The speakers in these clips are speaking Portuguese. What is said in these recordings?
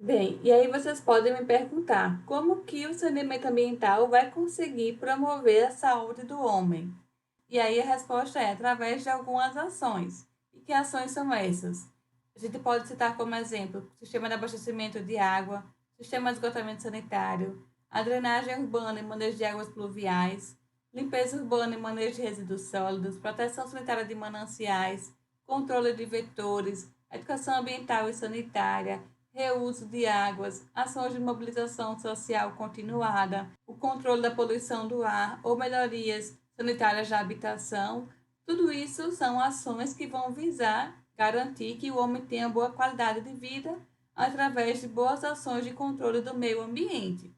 Bem, e aí vocês podem me perguntar, como que o saneamento ambiental vai conseguir promover a saúde do homem? E aí a resposta é através de algumas ações. E que ações são essas? A gente pode citar como exemplo sistema de abastecimento de água, sistema de esgotamento sanitário, a drenagem urbana e manejo de águas pluviais, limpeza urbana e manejo de resíduos sólidos, proteção sanitária de mananciais, controle de vetores, educação ambiental e sanitária, reuso de águas, ações de mobilização social continuada, o controle da poluição do ar ou melhorias sanitárias da habitação. Tudo isso são ações que vão visar garantir que o homem tenha boa qualidade de vida através de boas ações de controle do meio ambiente.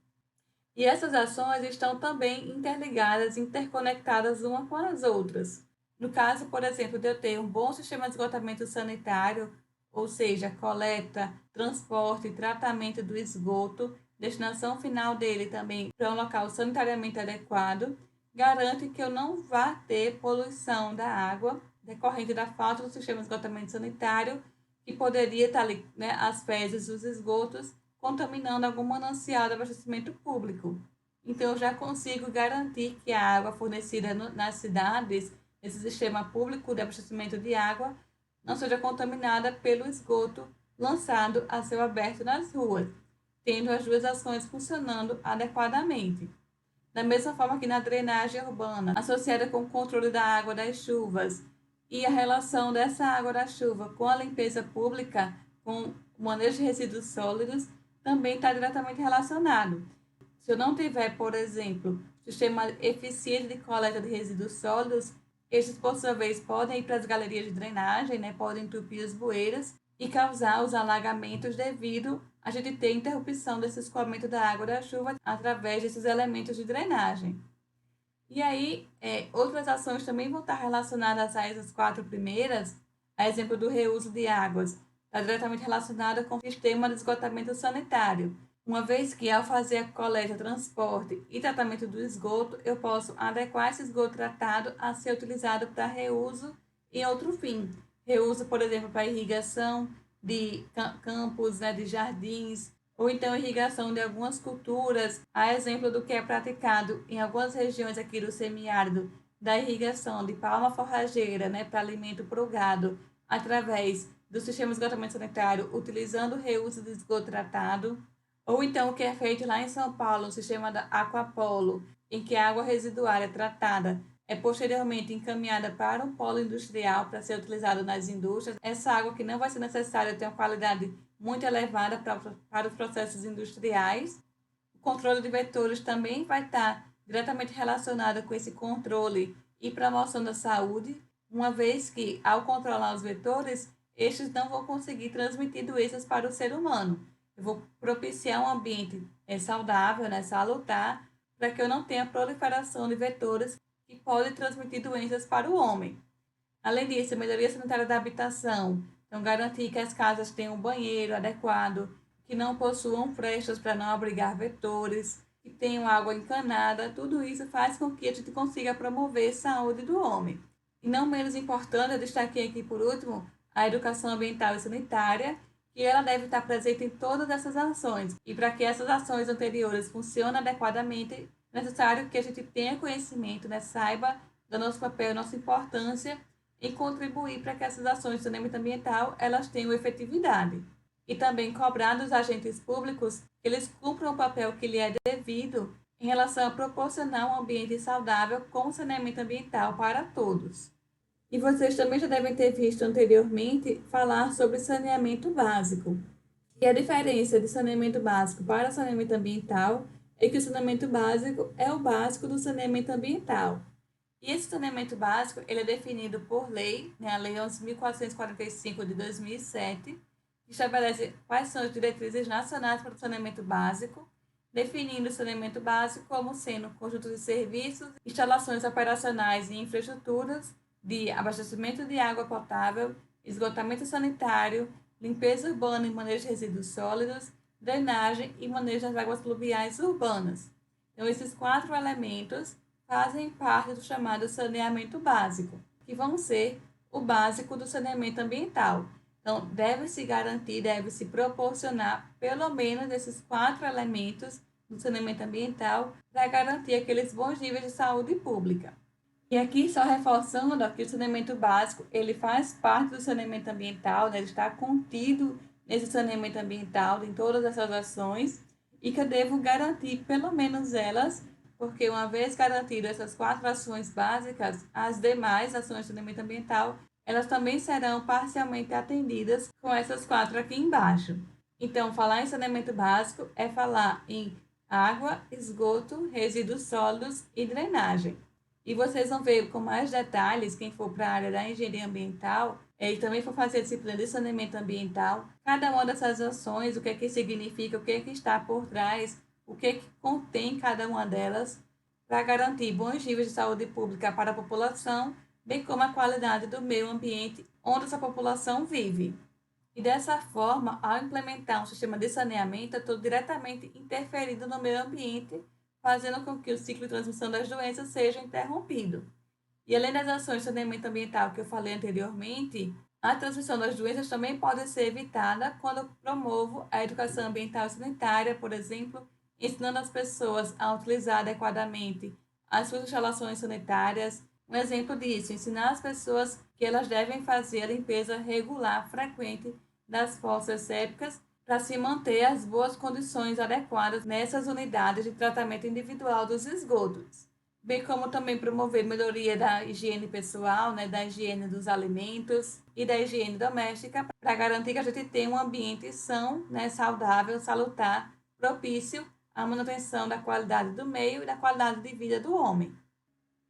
E essas ações estão também interligadas, interconectadas umas com as outras. No caso, por exemplo, de eu ter um bom sistema de esgotamento sanitário, ou seja, coleta, transporte e tratamento do esgoto, destinação final dele também para um local sanitariamente adequado, garante que eu não vá ter poluição da água decorrente da falta do sistema de esgotamento sanitário, que poderia estar ali, né, as fezes, os esgotos, contaminando algum manancial de abastecimento público. Então, eu já consigo garantir que a água fornecida nas cidades, esse sistema público de abastecimento de água, não seja contaminada pelo esgoto lançado a céu aberto nas ruas, tendo as duas ações funcionando adequadamente. Da mesma forma que na drenagem urbana, associada com o controle da água das chuvas e a relação dessa água da chuva com a limpeza pública, com o manejo de resíduos sólidos, também está diretamente relacionado. Se eu não tiver, por exemplo, sistema eficiente de coleta de resíduos sólidos, estes, por sua vez, podem ir para as galerias de drenagem, né? Podem entupir as bueiras e causar os alagamentos devido a gente ter interrupção desse escoamento da água da chuva através desses elementos de drenagem. E aí, outras ações também vão estar relacionadas a essas quatro primeiras, a exemplo do reuso de águas, está diretamente relacionada com o sistema de esgotamento sanitário, uma vez que ao fazer a coleta, transporte e tratamento do esgoto, eu posso adequar esse esgoto tratado a ser utilizado para reuso em outro fim. Reuso, por exemplo, para irrigação de campos, né, de jardins, ou então irrigação de algumas culturas, a exemplo do que é praticado em algumas regiões aqui do semiárido, da irrigação de palma forrageira, né, para alimento para o gado, através do sistema de esgotamento sanitário, utilizando o reuso de esgoto tratado, ou então o que é feito lá em São Paulo, o sistema da Aquapolo, em que a água residual é tratada, é posteriormente encaminhada para um polo industrial para ser utilizado nas indústrias. Essa água que não vai ser necessária ter uma qualidade muito elevada para os processos industriais. O controle de vetores também vai estar diretamente relacionado com esse controle e promoção da saúde, uma vez que, ao controlar os vetores, estes não vão conseguir transmitir doenças para o ser humano. Eu vou propiciar um ambiente saudável, né, salutar, para que eu não tenha proliferação de vetores que podem transmitir doenças para o homem. Além disso, a melhoria sanitária da habitação, então garantir que as casas tenham um banheiro adequado, que não possuam frestas para não abrigar vetores, que tenham água encanada, tudo isso faz com que a gente consiga promover a saúde do homem. E não menos importante, eu destaquei aqui por último a educação ambiental e sanitária, que ela deve estar presente em todas essas ações. E para que essas ações anteriores funcionem adequadamente, é necessário que a gente tenha conhecimento, né? Saiba do nosso papel, nossa importância em contribuir para que essas ações de saneamento ambiental elas tenham efetividade. E também cobrar dos agentes públicos que eles cumpram o papel que lhe é devido em relação a proporcionar um ambiente saudável com saneamento ambiental para todos. E vocês também já devem ter visto anteriormente falar sobre saneamento básico. E a diferença de saneamento básico para saneamento ambiental é que o saneamento básico é o básico do saneamento ambiental. E esse saneamento básico ele é definido por lei, né, a Lei 11.445 de 2007, que estabelece quais são as diretrizes nacionais para o saneamento básico, definindo o saneamento básico como sendo um conjunto de serviços, instalações operacionais e infraestruturas de abastecimento de água potável, esgotamento sanitário, limpeza urbana e manejo de resíduos sólidos, drenagem e manejo das águas pluviais urbanas. Então, esses quatro elementos fazem parte do chamado saneamento básico, que vão ser o básico do saneamento ambiental. Então, deve-se garantir, deve-se proporcionar pelo menos esses 4 elementos do saneamento ambiental para garantir aqueles bons níveis de saúde pública. E aqui, só reforçando que o saneamento básico, ele faz parte do saneamento ambiental, né? Ele está contido nesse saneamento ambiental, em todas essas ações, e que eu devo garantir pelo menos elas, porque uma vez garantidas essas 4 ações básicas, as demais ações de saneamento ambiental, elas também serão parcialmente atendidas com essas 4 aqui embaixo. Então, falar em saneamento básico é falar em água, esgoto, resíduos sólidos e drenagem. E vocês vão ver com mais detalhes, quem for para a área da engenharia ambiental, e também for fazer a disciplina de saneamento ambiental, cada uma dessas ações, o que é que significa, o que é que está por trás, o que é que contém cada uma delas, para garantir bons níveis de saúde pública para a população, bem como a qualidade do meio ambiente onde essa população vive. E dessa forma, ao implementar um sistema de saneamento, eu estou diretamente interferindo no meio ambiente, fazendo com que o ciclo de transmissão das doenças seja interrompido. E além das ações de saneamento ambiental que eu falei anteriormente, a transmissão das doenças também pode ser evitada quando eu promovo a educação ambiental e sanitária, por exemplo, ensinando as pessoas a utilizar adequadamente as suas instalações sanitárias. Um exemplo disso, ensinar as pessoas que elas devem fazer a limpeza regular, frequente das fossas sépticas para se manter as boas condições adequadas nessas unidades de tratamento individual dos esgotos, bem como também promover melhoria da higiene pessoal, né, da higiene dos alimentos e da higiene doméstica, para garantir que a gente tenha um ambiente são, né, saudável, salutar, propício à manutenção da qualidade do meio e da qualidade de vida do homem.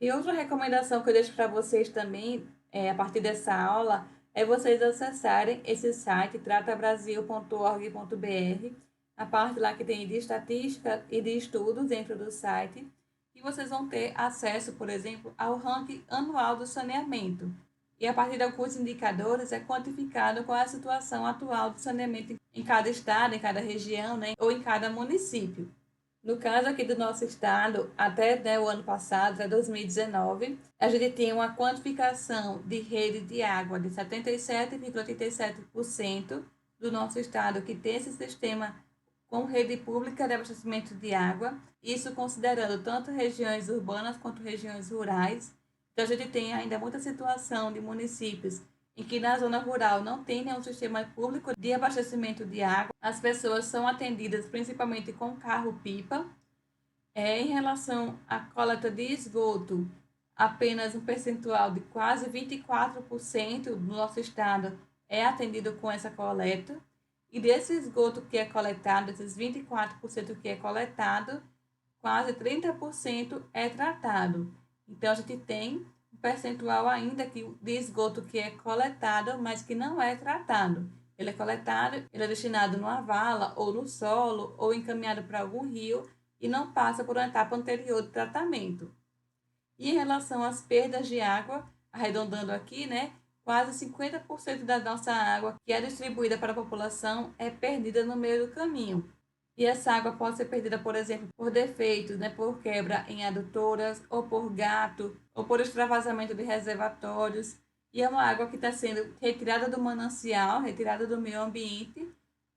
E outra recomendação que eu deixo para vocês também, a partir dessa aula, é vocês acessarem esse site tratabrasil.org.br, a parte lá que tem de estatística e de estudos dentro do site, e vocês vão ter acesso, por exemplo, ao ranking anual do saneamento. E a partir de alguns indicadores é quantificado qual é a situação atual do saneamento em cada estado, em cada região, né, ou em cada município. No caso aqui do nosso estado, até, né, o ano passado, até 2019, a gente tinha uma quantificação de rede de água de 77,87% do nosso estado que tem esse sistema com rede pública de abastecimento de água, isso considerando tanto regiões urbanas quanto regiões rurais. Então, a gente tem ainda muita situação de municípios em que na zona rural não tem nenhum sistema público de abastecimento de água. As pessoas são atendidas principalmente com carro-pipa. Em relação à coleta de esgoto, apenas um percentual de quase 24% do nosso estado é atendido com essa coleta. E desse esgoto que é coletado, esses 24% que é coletado, quase 30% é tratado. Então, a gente tem percentual ainda de esgoto que é coletado, mas que não é tratado. Ele é coletado, ele é destinado numa vala ou no solo ou encaminhado para algum rio e não passa por uma etapa anterior de tratamento. E em relação às perdas de água, arredondando aqui, né, quase 50% da nossa água que é distribuída para a população é perdida no meio do caminho. E essa água pode ser perdida, por exemplo, por defeitos, né, por quebra em adutoras, ou por gato, ou por extravasamento de reservatórios. E é uma água que está sendo retirada do manancial, retirada do meio ambiente,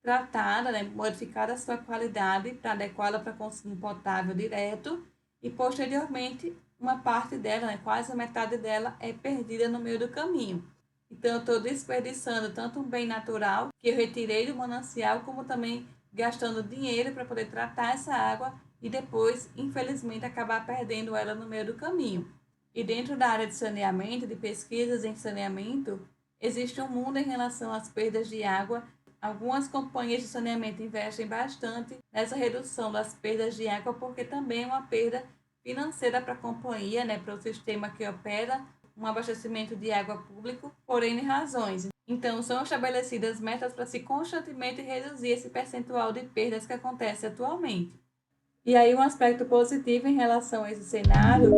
tratada, né, modificada a sua qualidade para adequá-la para consumo potável direto. E posteriormente, uma parte dela, né, quase a metade dela, é perdida no meio do caminho. Então, eu estou desperdiçando tanto um bem natural que eu retirei do manancial, como também gastando dinheiro para poder tratar essa água e depois, infelizmente, acabar perdendo ela no meio do caminho. E dentro da área de saneamento, de pesquisas em saneamento, existe um mundo em relação às perdas de água. Algumas companhias de saneamento investem bastante nessa redução das perdas de água, porque também é uma perda financeira para a companhia, né, para o sistema que opera um abastecimento de água público, por N razões. Então, são estabelecidas metas para se constantemente reduzir esse percentual de perdas que acontece atualmente. E aí, um aspecto positivo em relação a esse cenário,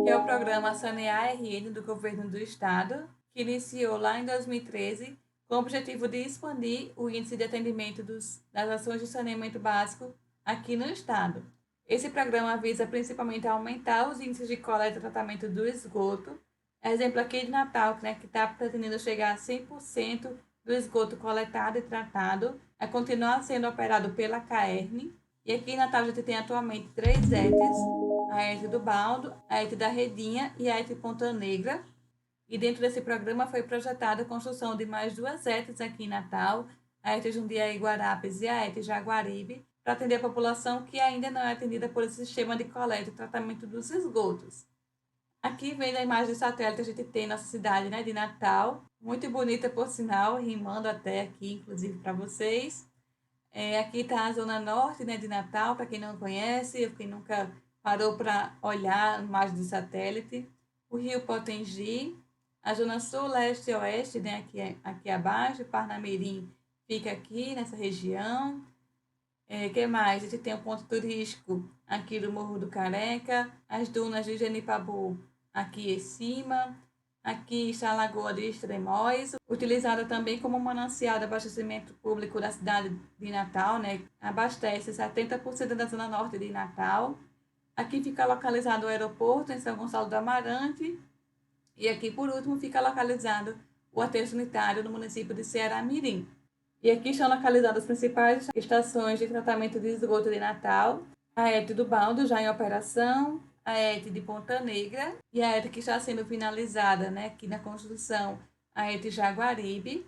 que é o programa Sanear RN do Governo do Estado, que iniciou lá em 2013, com o objetivo de expandir o índice de atendimento das ações de saneamento básico aqui no Estado. Esse programa visa principalmente aumentar os índices de coleta e tratamento do esgoto. Exemplo aqui de Natal, né, que está pretendendo chegar a 100% do esgoto coletado e tratado a continuar sendo operado pela Caerne. E aqui em Natal a gente tem atualmente 3 ETs, a ET do Baldo, a ET da Redinha e a ET Ponta Negra. E dentro desse programa foi projetada a construção de mais 2 ETs aqui em Natal, a ET Jundiaí Guarapes e a ET Jaguaribe, para atender a população que ainda não é atendida por esse sistema de coleta e tratamento dos esgotos. Aqui vem a imagem de satélite, a gente tem nossa cidade, né, de Natal, muito bonita por sinal, rimando até aqui, inclusive para vocês. Aqui está a zona norte, né, de Natal, para quem não conhece, quem nunca parou para olhar a imagem de satélite. O Rio Potengi, a zona sul, leste e oeste, né, aqui abaixo, Parnamirim fica aqui nessa região. Que mais? A gente tem o ponto turístico aqui do Morro do Careca, as dunas de Genipabu aqui em cima. Aqui está a Lagoa de Extremóis, utilizada também como manancial de abastecimento público da cidade de Natal, né? Abastece 70% da zona norte de Natal. Aqui fica localizado o aeroporto em São Gonçalo do Amarante. E aqui, por último, fica localizado o aterro sanitário no município de Ceará-Mirim. E aqui estão localizadas as principais estações de tratamento de esgoto de Natal, a ET do Baldo já em operação, a ET de Ponta Negra e a ET que está sendo finalizada, né, aqui na construção, a ET Jaguaribe.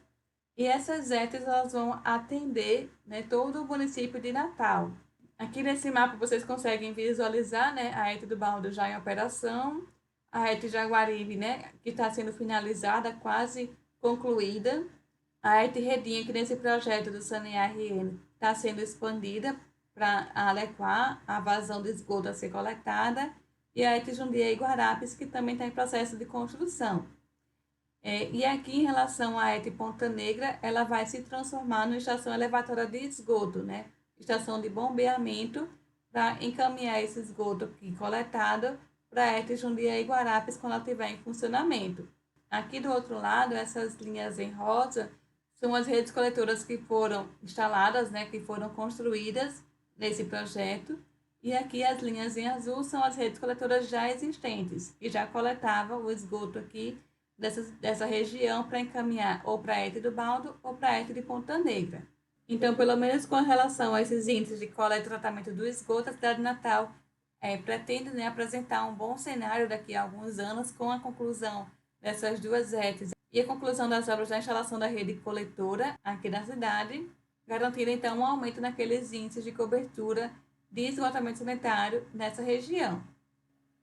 E essas ETs elas vão atender, né, todo o município de Natal. Aqui nesse mapa vocês conseguem visualizar, né, a ET do Baldo já em operação, a ET Jaguaribe, né, que está sendo finalizada, quase concluída. A ET Redinha, que nesse projeto do SANEA-RN está sendo expandida para adequar a vazão de esgoto a ser coletada, e a ET Jundiaí Guarapes, que também está em processo de construção. E aqui, em relação à ET Ponta Negra, ela vai se transformar numa estação elevatória de esgoto, né? Estação de bombeamento, para encaminhar esse esgoto aqui coletado para a ET Jundiaí Guarapes quando ela estiver em funcionamento. Aqui do outro lado, essas linhas em rosa são as redes coletoras que foram instaladas, né, que foram construídas nesse projeto. E aqui as linhas em azul são as redes coletoras já existentes, que já coletavam o esgoto aqui dessa região para encaminhar ou para a ET do Baldo ou para a ET de Ponta Negra. Então, pelo menos com relação a esses índices de coleta e tratamento do esgoto, a cidade de Natal pretende, né, apresentar um bom cenário daqui a alguns anos com a conclusão dessas 2 ETs e a conclusão das obras da instalação da rede coletora aqui na cidade, garantindo então um aumento naqueles índices de cobertura de esgotamento sanitário nessa região.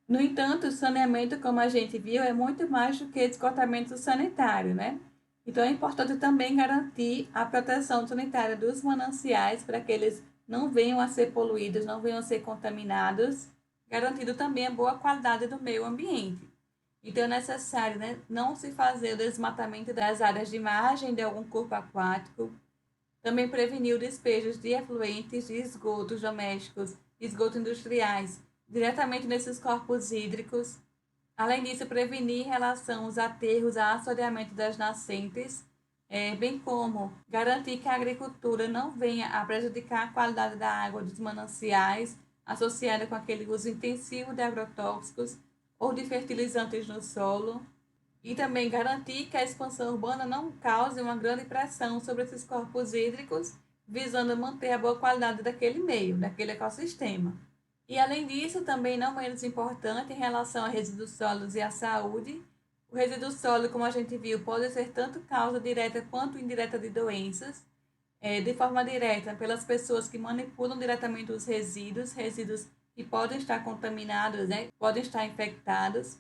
No entanto, o saneamento, como a gente viu, é muito mais do que esgotamento sanitário, né? Então é importante também garantir a proteção sanitária dos mananciais para que eles não venham a ser poluídos, não venham a ser contaminados, garantindo também a boa qualidade do meio ambiente. Então é necessário, né, não se fazer o desmatamento das áreas de margem de algum corpo aquático, também prevenir o despejo de efluentes de esgotos domésticos, esgotos industriais, diretamente nesses corpos hídricos. Além disso, prevenir em relação aos aterros, a assoreamento das nascentes, bem como garantir que a agricultura não venha a prejudicar a qualidade da água dos mananciais, associada com aquele uso intensivo de agrotóxicos ou de fertilizantes no solo, e também garantir que a expansão urbana não cause uma grande pressão sobre esses corpos hídricos, visando manter a boa qualidade daquele meio, daquele ecossistema. E além disso, também não menos importante em relação a resíduos sólidos e à saúde, o resíduo sólido, como a gente viu, pode ser tanto causa direta quanto indireta de doenças, de forma direta pelas pessoas que manipulam diretamente os resíduos que podem estar contaminados, né, podem estar infectados,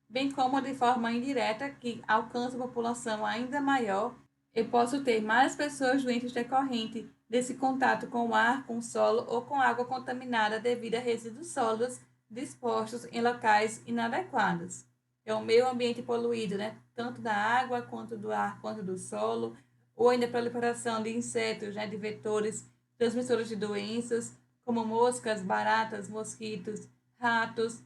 bem como de forma indireta que alcança a população ainda maior. Eu posso ter mais pessoas doentes decorrente desse contato com o ar, com o solo ou com água contaminada devido a resíduos sólidos dispostos em locais inadequados. É o meio ambiente poluído, né? Tanto da água, quanto do ar, quanto do solo, ou ainda a proliferação de insetos, né? De vetores transmissores de doenças, como moscas, baratas, mosquitos, ratos,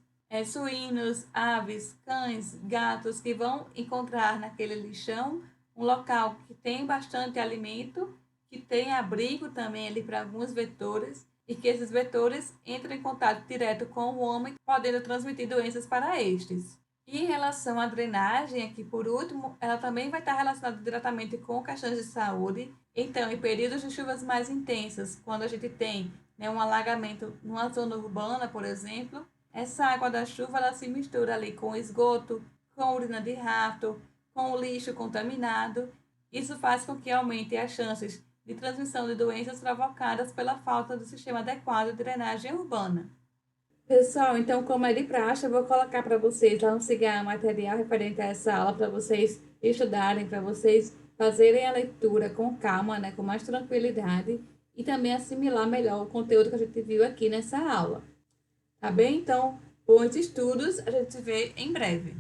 suínos, aves, cães, gatos, que vão encontrar naquele lixão um local que tem bastante alimento, que tem abrigo também ali para alguns vetores, e que esses vetores entram em contato direto com o homem, podendo transmitir doenças para estes. E em relação à drenagem, aqui por último, ela também vai estar relacionada diretamente com questões de saúde. Então, em períodos de chuvas mais intensas, quando a gente tem, né, um alagamento numa zona urbana, por exemplo, essa água da chuva ela se mistura ali com esgoto, com urina de rato, com o lixo contaminado. Isso faz com que aumente as chances de transmissão de doenças provocadas pela falta do sistema adequado de drenagem urbana. Pessoal, então, como é de praxe, eu vou colocar para vocês lá no Cigar material referente a essa aula para vocês estudarem, para vocês fazerem a leitura com calma, né, com mais tranquilidade e também assimilar melhor o conteúdo que a gente viu aqui nessa aula. Tá bem? Então, bons estudos, a gente se vê em breve.